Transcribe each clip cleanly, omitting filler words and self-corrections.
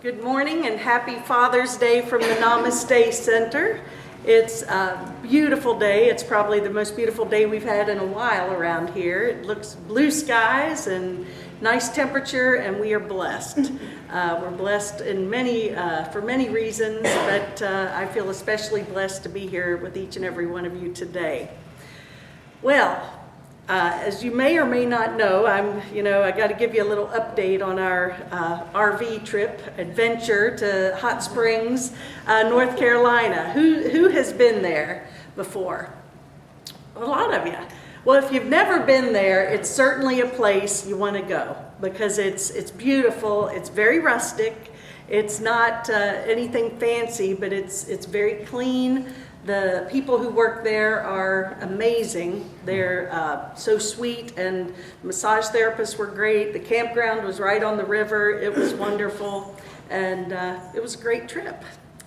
Good morning and happy Father's Day from the Namaste Center. It's a beautiful day. It's probably the most beautiful day we've had in a while around here. It looks blue skies and nice temperature, and we are blessed. We're blessed in for many reasons, but I feel especially blessed to be here with each and every one of you today. Well, as you may or may not know, I got to give you a little update on our RV trip adventure to Hot Springs, North Carolina. Who has been there before? A lot of you. Well, if you've never been there, it's certainly a place you want to go because it's beautiful. It's very rustic. It's not anything fancy, but it's very clean. The people who work there are amazing. They're so sweet, and massage therapists were great. The campground was right on the river. It was wonderful, and it was a great trip.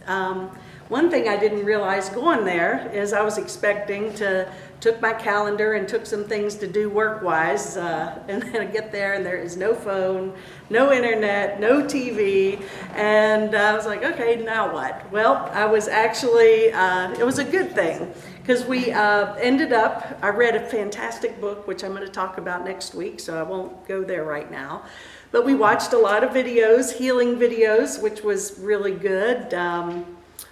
One thing I didn't realize going there is I was expecting took my calendar and took some things to do work-wise, and then I get there and there is no phone, no internet, no TV, and I was like, okay, now what? Well, I was actually, it was a good thing, because we ended up, I read a fantastic book, which I'm going to talk about next week, so I won't go there right now, but we watched a lot of videos, healing videos, which was really good.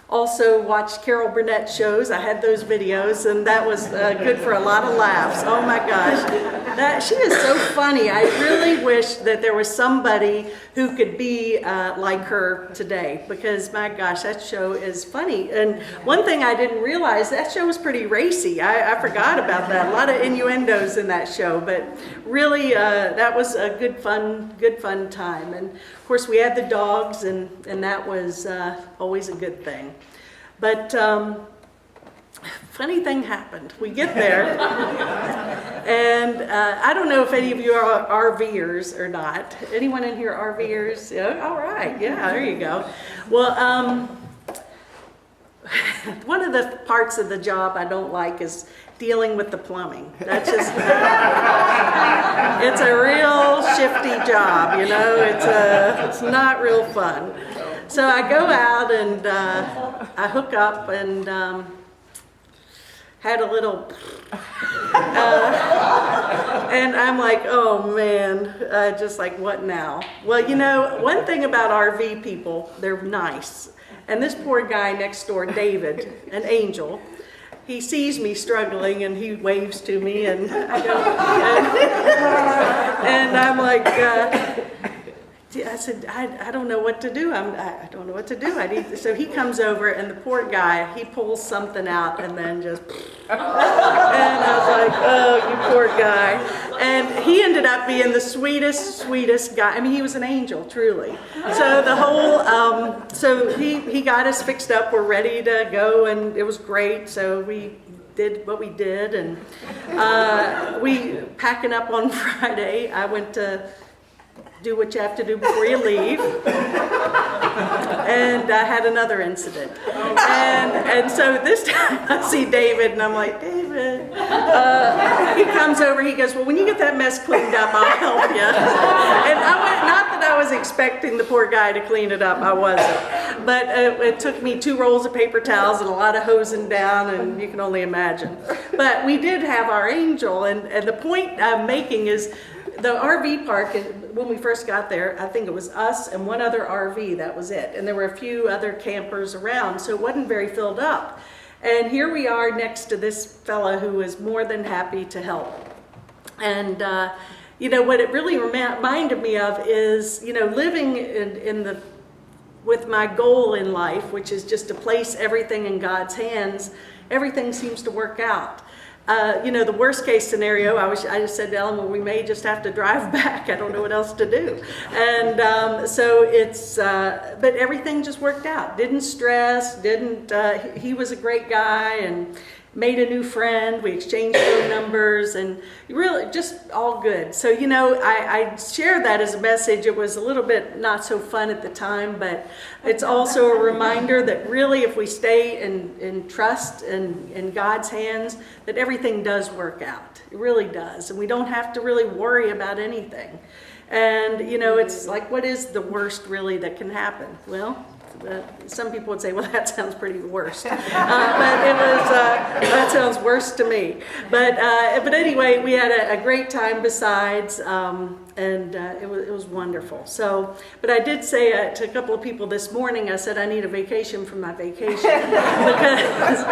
Also watched Carol Burnett shows. I had those videos, and that was good for a lot of laughs. Oh my gosh, she is so funny. I really wish that there was somebody who could be like her today, because my gosh, that show is funny. And one thing I didn't realize, that show was pretty racy. I forgot about that. A lot of innuendos in that show, but really that was a good fun time. And of course we had the dogs, and that was always a good thing. But funny thing happened. We get there, and I don't know if any of you are RVers or not. Anyone in here RVers? Yeah, all right, yeah, there you go. Well, one of the parts of the job I don't like is dealing with the plumbing. That's just, it's a real shifty job, you know, it's not real fun. So I go out and I hook up and had a little, and I'm like, oh man, just like, what now? Well, you know, one thing about RV people, they're nice. And this poor guy next door, David, an angel, he sees me struggling and he waves to me, and I go, and I'm like, I said, I don't know what to do. I don't know what to do. So he comes over, and the poor guy, he pulls something out and then just, and I was like, oh, you poor guy. And he ended up being the sweetest guy. I mean, he was an angel, truly. So the whole, so he got us fixed up. We're ready to go, and it was great. So we did what we did, and we packing up on Friday. I went to do what you have to do before you leave, and I had another incident, and so this time I see David, and I'm like, David, he comes over, he goes, well, when you get that mess cleaned up, I'll help you. And not that I was expecting the poor guy to clean it up, I wasn't, but it took me 2 rolls of paper towels and a lot of hosing down, and you can only imagine. But we did have our angel, and the point I'm making is, the RV park, when we first got there, I think it was us and one other RV, that was it. And there were a few other campers around, so it wasn't very filled up. And here we are next to this fella who was more than happy to help. And you know, what it really reminded me of is, you know, living with my goal in life, which is just to place everything in God's hands, everything seems to work out. You know, the worst case scenario, I just said to Ellen, well, we may just have to drive back. I don't know what else to do. And so it's, but everything just worked out. Didn't stress, he was a great guy, and made a new friend. We exchanged phone numbers, and really just all good. So, you know, I share that as a message. It was a little bit not so fun at the time, but it's also a reminder that really if we stay in trust and in God's hands, that everything does work out. It really does. And we don't have to really worry about anything. And, you know, it's like, what is the worst really that can happen? Well, some people would say, well, that sounds pretty worse. But that sounds worse to me. But anyway, we had a great time besides, and it was wonderful. So, but I did say to a couple of people this morning, I said, I need a vacation from my vacation. Because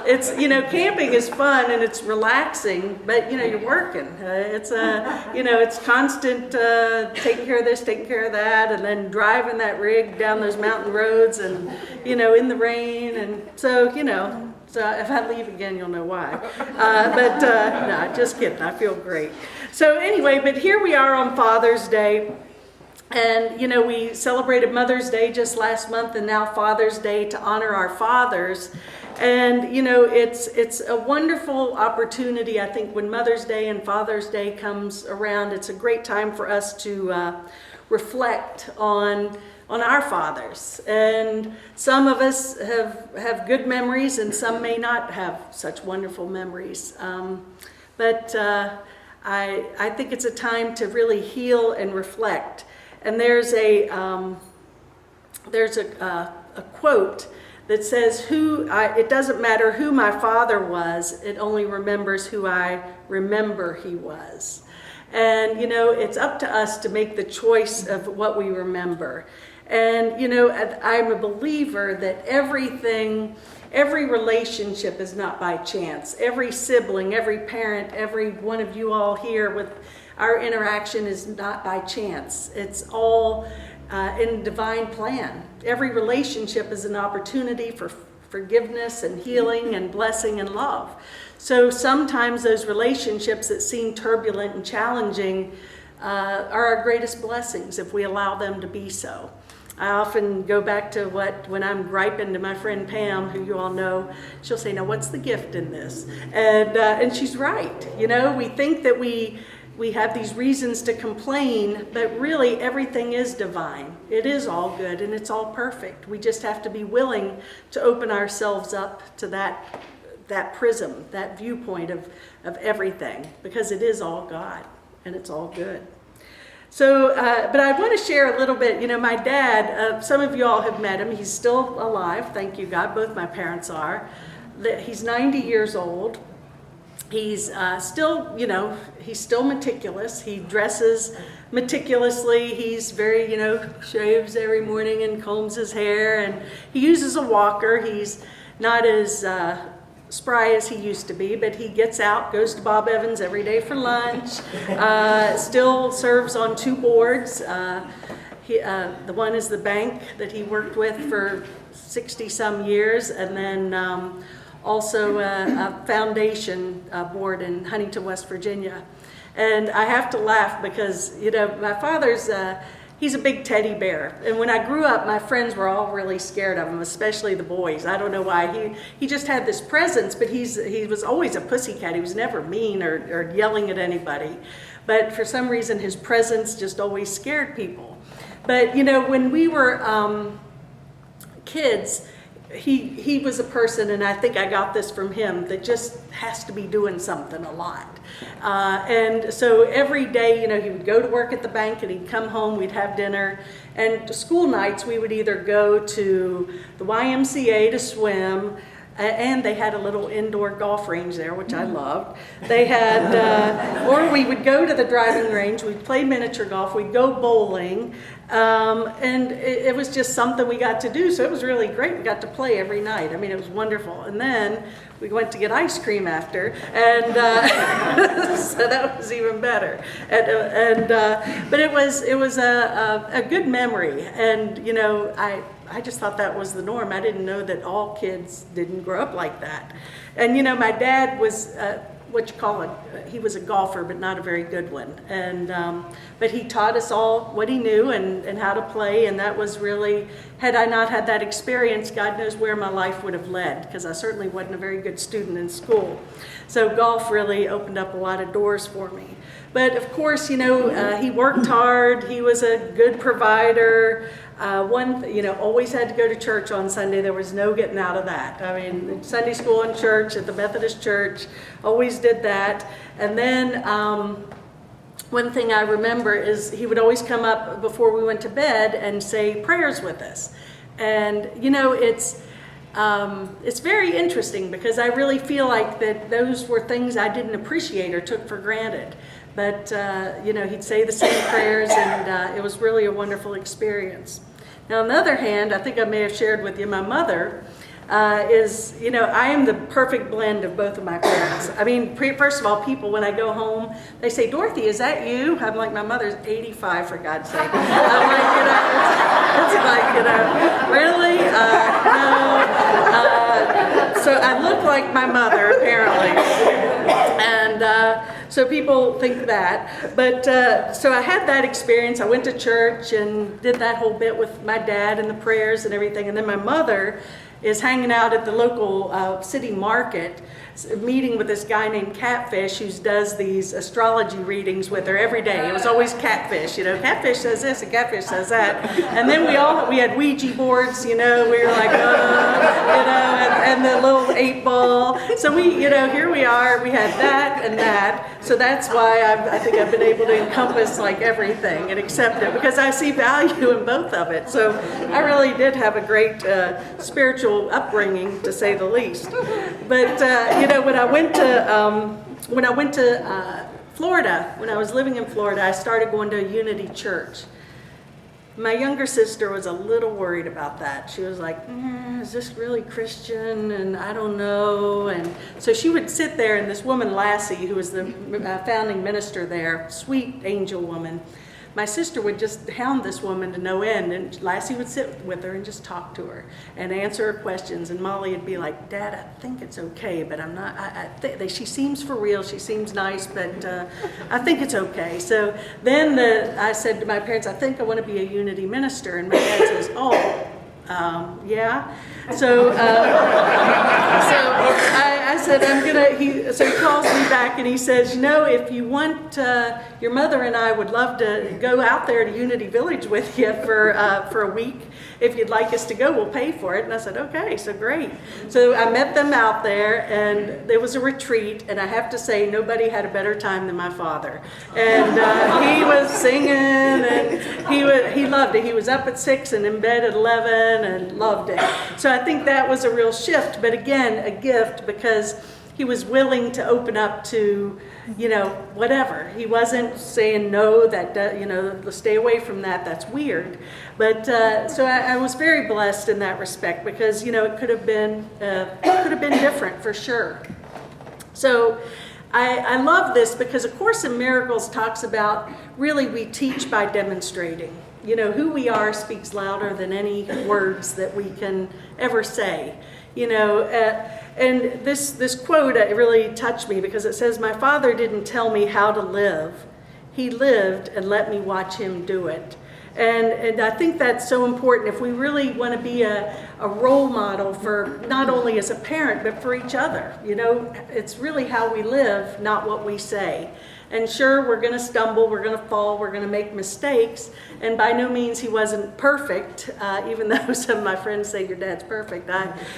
it's, you know, camping is fun and it's relaxing, but, you know, you're working. You know, it's constant taking care of this, taking care of that, and then driving that rig down those mountain roads and, you know, in the rain. And so, you know, so if I leave again, you'll know why. No, just kidding. I feel great. So anyway, but here we are on Father's Day. And, you know, we celebrated Mother's Day just last month, and now Father's Day to honor our fathers. And, you know, it's a wonderful opportunity. I think when Mother's Day and Father's Day comes around, it's a great time for us to reflect on our fathers. And some of us have good memories, and some may not have such wonderful memories. But I think it's a time to really heal and reflect. And there's a quote that says, it doesn't matter who my father was, it only remembers who I remember he was. And, you know, it's up to us to make the choice of what we remember. And, you know, I'm a believer that every relationship is not by chance. Every sibling, every parent, every one of you all here with our interaction is not by chance. It's all in divine plan. Every relationship is an opportunity for forgiveness and healing and blessing and love. So sometimes those relationships that seem turbulent and challenging are our greatest blessings if we allow them to be so. I often go back to when I'm griping to my friend Pam, who you all know, she'll say, now what's the gift in this? And she's right. You know, we think that we have these reasons to complain, but really everything is divine. It is all good and it's all perfect. We just have to be willing to open ourselves up to that prism, that viewpoint of everything, because it is all God and it's all good. So, but I want to share a little bit. You know, my dad, some of you all have met him. He's still alive, thank you God. Both my parents are. He's 90 years old. He's still, you know, he's still meticulous. He dresses meticulously. He's very, you know, shaves every morning and combs his hair. And he uses a walker. He's not as spry as he used to be, but he gets out, goes to Bob Evans every day for lunch, still serves on 2 boards. The one is the bank that he worked with for 60-some years, and then also a foundation board in Huntington, West Virginia. And I have to laugh because, you know, my father's, he's a big teddy bear. And when I grew up, my friends were all really scared of him, especially the boys. I don't know why. He just had this presence, but he was always a pussycat. He was never mean or yelling at anybody. But for some reason, his presence just always scared people. But, you know, when we were kids, he was a person, and I think I got this from him, that just has to be doing something a lot. And so every day, you know, he would go to work at the bank and he'd come home, we'd have dinner. And school nights, we would either go to the YMCA to swim, and they had a little indoor golf range there, which I loved. They had, or we would go to the driving range, we'd play miniature golf, we'd go bowling, and it was just something we got to do, so it was really great. We got to play every night. I mean, it was wonderful. And then we went to get ice cream after, and so that was even better. But it was a good memory, and you know, I just thought that was the norm. I didn't know that all kids didn't grow up like that. And you know, my dad was he was a golfer, but not a very good one. And but he taught us all what he knew and how to play, and that was really, had I not had that experience, God knows where my life would have led, because I certainly wasn't a very good student in school. So golf really opened up a lot of doors for me. But of course, you know, he worked hard, he was a good provider. You know, always had to go to church on Sunday. There was no getting out of that. I mean, Sunday school and church at the Methodist church, always did that. And then one thing I remember is he would always come up before we went to bed and say prayers with us. And it's very interesting because I really feel like that those were things I didn't appreciate or took for granted. But, he'd say the same prayers, and it was really a wonderful experience. Now, on the other hand, I think I may have shared with you, my mother I am the perfect blend of both of my parents. I mean, first of all, people, when I go home, they say, Dorothy, is that you? I'm like, my mother's 85, for God's sake. I'm like, really? No. So I look like my mother, apparently. And so people think that. But so I had that experience. I went to church and did that whole bit with my dad and the prayers and everything. And then my mother is hanging out at the local city market, meeting with this guy named Catfish, who does these astrology readings with her every day. It was always Catfish, Catfish says this and Catfish says that. And then we had Ouija boards, we were like, and the little 8-ball. So here we are, we had that and that. So that's why I think I've been able to encompass like everything and accept it, because I see value in both of it. So I really did have a great spiritual upbringing, to say the least. But when I went to Florida, when I was living in Florida, I started going to a Unity church. My younger sister was a little worried about that. She was like, is this really Christian? And I don't know. And so she would sit there, and this woman, Lassie, who was the founding minister there, sweet angel woman, my sister would just hound this woman to no end, and Lassie would sit with her and just talk to her and answer her questions. And Molly would be like, Dad, I think it's okay, but I'm not, she seems for real, she seems nice, but I think it's okay. So then I said to my parents, I think I want to be a Unity minister. And my dad says, yeah. So I said, so he calls me back and he says, if you want, your mother and I would love to go out there to Unity Village with you for a week. If you'd like us to go, we'll pay for it. And I said, okay, so great. So I met them out there, and there was a retreat, and I have to say, nobody had a better time than my father. And he was singing, and he loved it. He was up at 6 and in bed at 11 and loved it. So I think that was a real shift, but again, a gift, because he was willing to open up to, whatever. He wasn't saying no, stay away from that, that's weird. But so I was very blessed in that respect, because, it could have been different for sure. So I love this because A Course in Miracles talks about, really, we teach by demonstrating. Who we are speaks louder than any words that we can ever say. And this quote really touched me, because it says, my father didn't tell me how to live. He lived and let me watch him do it. And I think that's so important if we really want to be a role model for not only as a parent, but for each other. It's really how we live, not what we say. And sure, we're going to stumble, we're going to fall, we're going to make mistakes. And by no means he wasn't perfect, even though some of my friends say your dad's perfect.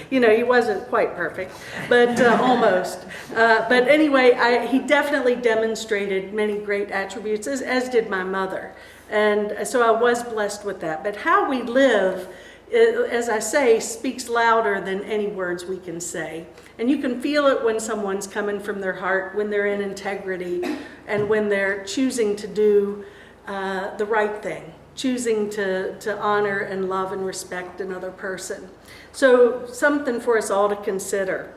He wasn't quite perfect, but almost. But anyway, he definitely demonstrated many great attributes, as did my mother. And so I was blessed with that. But how we live, as I say, speaks louder than any words we can say. And you can feel it when someone's coming from their heart, when they're in integrity, and when they're choosing to do the right thing, choosing to honor and love and respect another person. So something for us all to consider.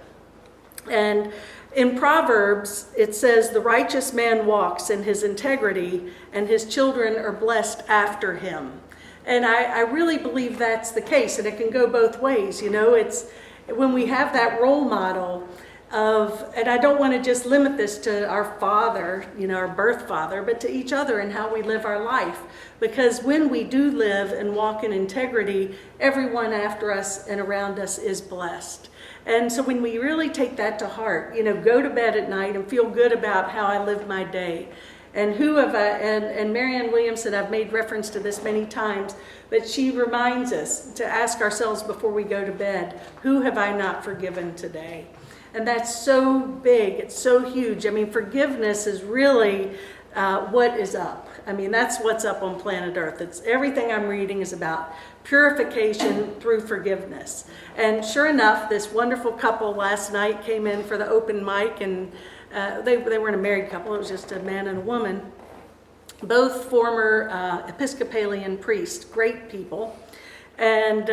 And in Proverbs, it says, the righteous man walks in his integrity, and his children are blessed after him. And I really believe that's the case, and it can go both ways. It's when we have that role model of, and I don't want to just limit this to our father, our birth father, but to each other and how we live our life. Because when we do live and walk in integrity, everyone after us and around us is blessed. And so when we really take that to heart, go to bed at night and feel good about how I live my day. And and Marianne Williamson, I've made reference to this many times, but she reminds us to ask ourselves before we go to bed, who have I not forgiven today? And that's so big, it's so huge. I mean, forgiveness is really what is up. I mean, that's what's up on planet Earth. It's everything I'm reading is about purification through forgiveness. And sure enough, this wonderful couple last night came in for the open mic, and they weren't a married couple, it was just a man and a woman. Both former Episcopalian priests, great people. And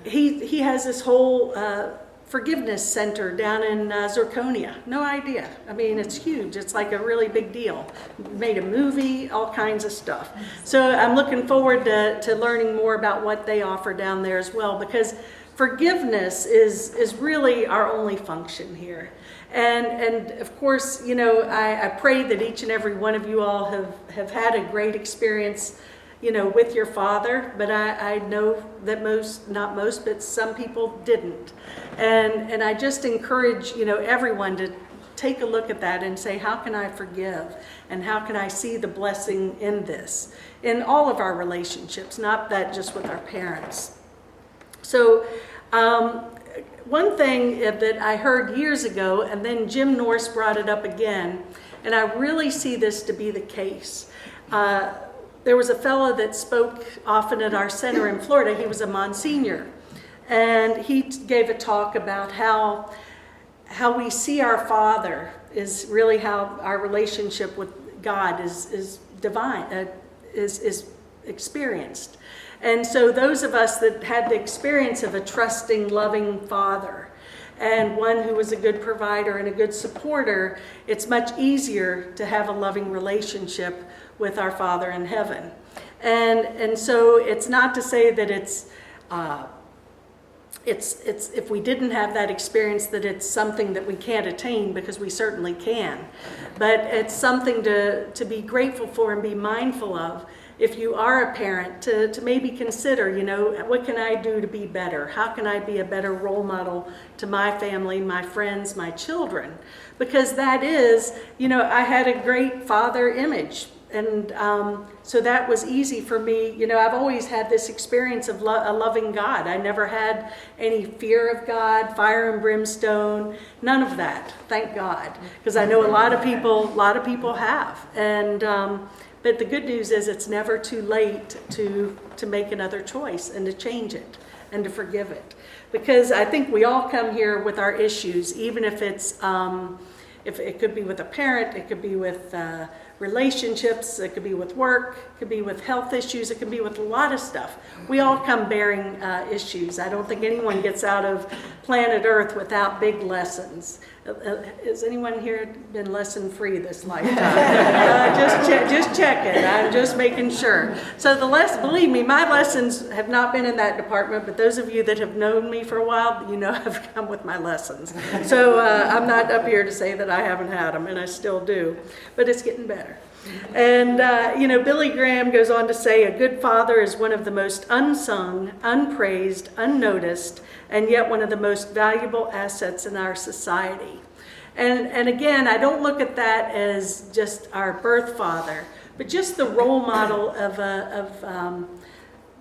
he has this whole forgiveness center down in Zirconia. No idea. I mean, it's huge. It's like a really big deal. Made a movie, all kinds of stuff. So I'm looking forward to learning more about what they offer down there as well, because forgiveness is really our only function here. And of course, you know, I pray that each and every one of you all have had a great experience, you know, with your father, but I know that not most, but some people didn't. And I just encourage, you know, everyone to take a look at that and say, how can I forgive? And how can I see the blessing in this? In all of our relationships, not that just with our parents. So one thing that I heard years ago, and then Jim Norris brought it up again, and I really see this to be the case. There was a fellow that spoke often at our center in Florida. He was a Monsignor, and he gave a talk about how we see our Father is really how our relationship with God is divine, is experienced. And so those of us that had the experience of a trusting, loving Father, and one who was a good provider and a good supporter, it's much easier to have a loving relationship with our Father in heaven. And so it's not to say that it's if we didn't have that experience that it's something that we can't attain, because we certainly can. But it's something to be grateful for and be mindful of. If you are a parent, to maybe consider, you know, what can I do to be better? How can I be a better role model to my family, my friends, my children? Because that is, you know, I had a great father image. And so that was easy for me. You know, I've always had this experience of a loving God. I never had any fear of God, fire and brimstone, none of that, thank God. Because I know a lot of people have. And but the good news is it's never too late to make another choice and to change it and to forgive it. Because I think we all come here with our issues, even if it's, if it could be with a parent, it could be with relationships, it could be with work, it could be with health issues, it could be with a lot of stuff. We all come bearing issues. I don't think anyone gets out of planet Earth without big lessons. Has anyone here been lesson free this lifetime? Just check it. I'm just making sure. So believe me, my lessons have not been in that department, but those of you that have known me for a while, you know I've come with my lessons. So I'm not up here to say that I haven't had them, and I still do, but it's getting better. And, you know, Billy Graham goes on to say, a good father is one of the most unsung, unpraised, unnoticed, and yet one of the most valuable assets in our society. And again, I don't look at that as just our birth father, but just the role model of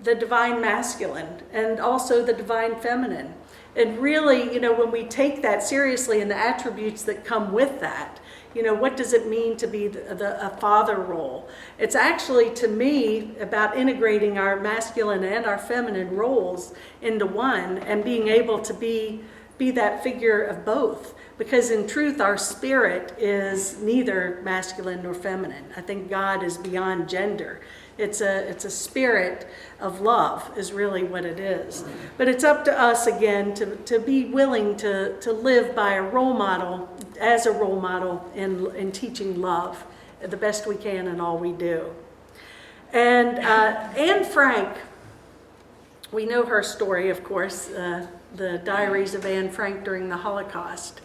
the divine masculine and also the divine feminine. And really, you know, when we take that seriously and the attributes that come with that, you know, what does it mean to be a father role? It's actually, to me, about integrating our masculine and our feminine roles into one and being able to be that figure of both. Because in truth, our spirit is neither masculine nor feminine. I think God is beyond gender. It's a spirit of love is really what it is. But it's up to us again to be willing to live by a role model, as a role model in teaching love the best we can in all we do. And Anne Frank, we know her story, of course, the Diaries of Anne Frank during the Holocaust.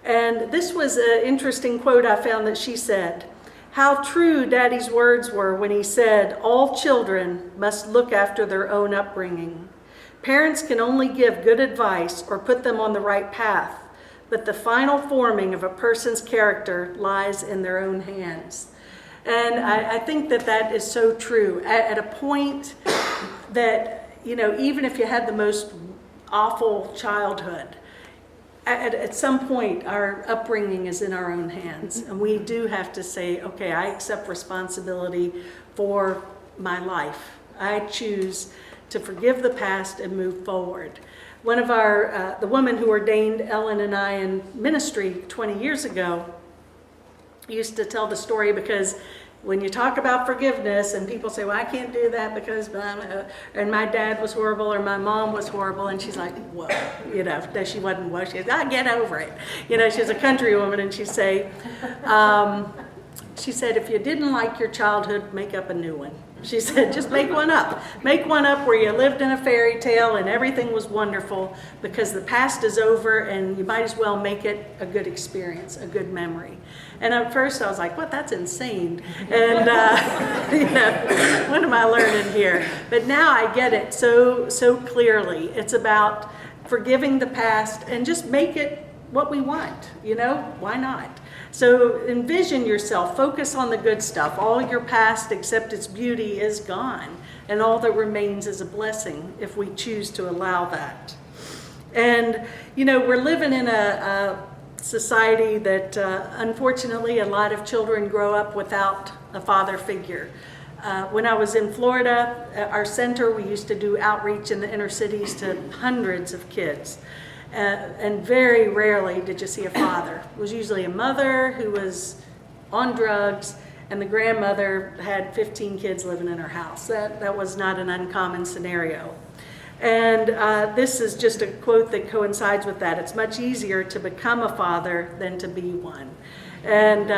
And this was an interesting quote I found that she said, "How true Daddy's words were when he said, all children must look after their own upbringing. Parents can only give good advice or put them on the right path, but the final forming of a person's character lies in their own hands." And I think that is so true. At a point that, you know, even if you had the most awful childhood, at some point, our upbringing is in our own hands, and we do have to say, okay, I accept responsibility for my life. I choose to forgive the past and move forward. One of the woman who ordained Ellen and I in ministry 20 years ago used to tell the story, because when you talk about forgiveness and people say, well, I can't do that because, and my dad was horrible or my mom was horrible, and she's like, whoa, that she wasn't, whoa, she said, get over it. She's a country woman, and she'd say, she said, if you didn't like your childhood, make up a new one. She said, just make one up. Make one up where you lived in a fairy tale and everything was wonderful, because the past is over and you might as well make it a good experience, a good memory. And at first I was like, what, that's insane. And, what am I learning here? But now I get it so clearly. It's about forgiving the past and just make it what we want, why not? So envision yourself, focus on the good stuff. All your past, except its beauty, is gone. And all that remains is a blessing if we choose to allow that. And, we're living in a society that, unfortunately, a lot of children grow up without a father figure. When I was in Florida, at our center, we used to do outreach in the inner cities to hundreds of kids. And very rarely did you see a father. It was usually a mother who was on drugs, and the grandmother had 15 kids living in her house. That was not an uncommon scenario. And this is just a quote that coincides with that. It's much easier to become a father than to be one. And,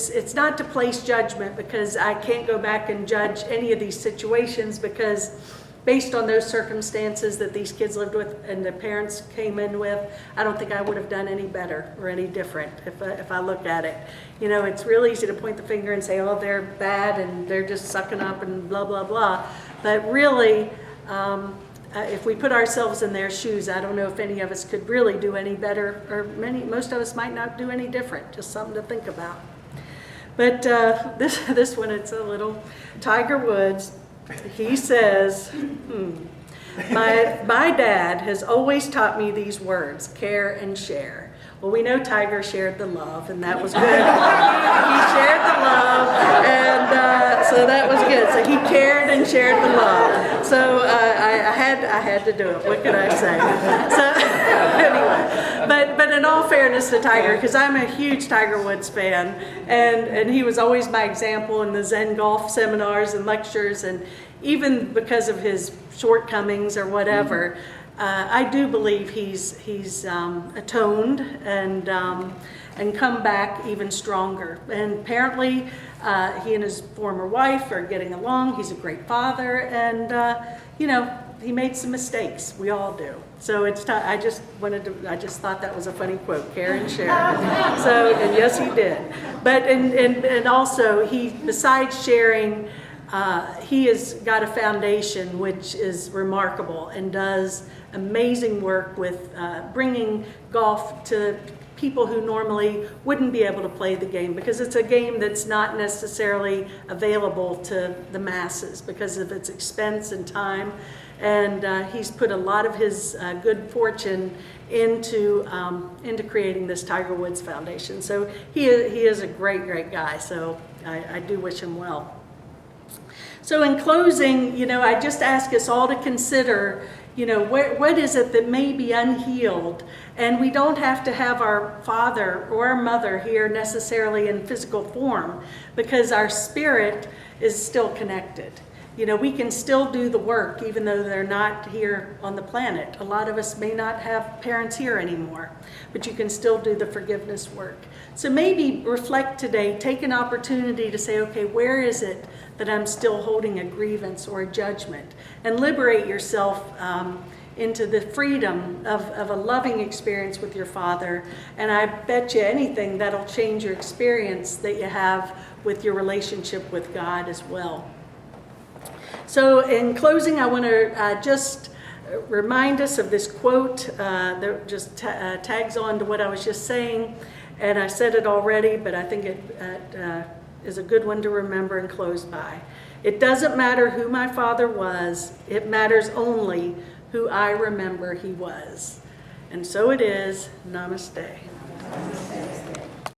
it's not to place judgment, because I can't go back and judge any of these situations, because based on those circumstances that these kids lived with and the parents came in with, I don't think I would have done any better or any different if I look at it. It's real easy to point the finger and say, oh, they're bad and they're just sucking up and blah, blah, blah. But really, if we put ourselves in their shoes, I don't know if any of us could really do any better, or most of us might not do any different. Just something to think about. But this one, it's a little Tiger Woods. He says, my dad has always taught me these words, care and share. Well, we know Tiger shared the love, and that was good. He shared the love, and so that was good. So he cared and shared the love. So I had to do it. What could I say? So anyway, but in all fairness to Tiger, because I'm a huge Tiger Woods fan, and he was always my example in the Zen Dolph seminars and lectures, and even because of his shortcomings or whatever, I do believe he's atoned and come back even stronger. And apparently, he and his former wife are getting along. He's a great father, and he made some mistakes. We all do. So I just thought that was a funny quote, care and share. So, and yes, he did. But and also besides sharing, he has got a foundation which is remarkable and does amazing work with bringing golf to people who normally wouldn't be able to play the game, because it's a game that's not necessarily available to the masses because of its expense and time. And he's put a lot of his good fortune into creating this Tiger Woods Foundation. So he is a great guy. So I do wish him well. So in closing, I just ask us all to consider, what is it that may be unhealed? And we don't have to have our father or our mother here necessarily in physical form, because our spirit is still connected. We can still do the work even though they're not here on the planet. A lot of us may not have parents here anymore, but you can still do the forgiveness work. So maybe reflect today, take an opportunity to say, okay, where is it that I'm still holding a grievance or a judgment? And liberate yourself into the freedom of a loving experience with your Father. And I bet you anything that'll change your experience that you have with your relationship with God as well. So in closing, I want to just remind us of this quote that just tags on to what I was just saying. And I said it already, but I think it is a good one to remember and close by. It doesn't matter who my father was. It matters only who I remember he was. And so it is. Namaste.